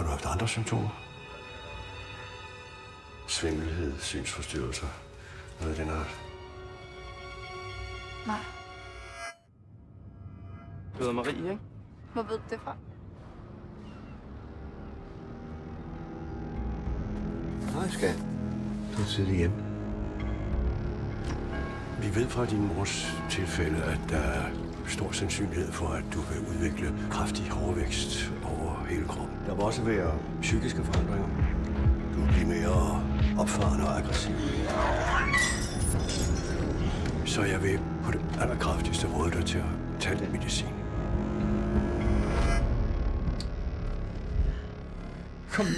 Har du haft andre symptomer? Svimmelhed, synsforstyrrelser, noget af den art? Nej. Du hedder Marie, ikke? Hvor ved du det fra? Nej, skat. Du er tidligt hjemme. Vi ved fra din mors tilfælde, at der er stor sandsynlighed for, at du vil udvikle kraftig hårvækst over hele kroppen. Der vil også være psykiske forandringer. Du vil blive mere opfarende og aggressiv. Så jeg vil på det allerkraftigste råde dig til at tage den medicin. Kom nu.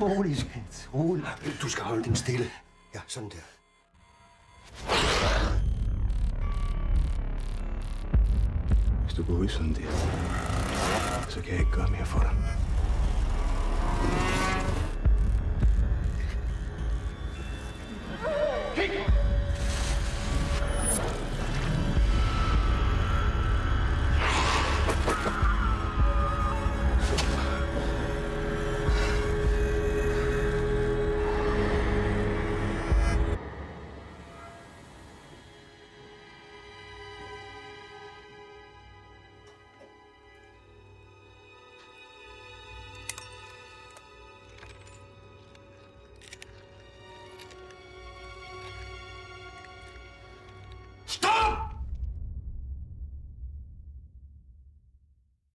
Rolig, skat. Rolig. Du skal holde den stille. Ja, sådan der. Hvis du går ud sådan der, så kan jeg ikke gøre mere for dig.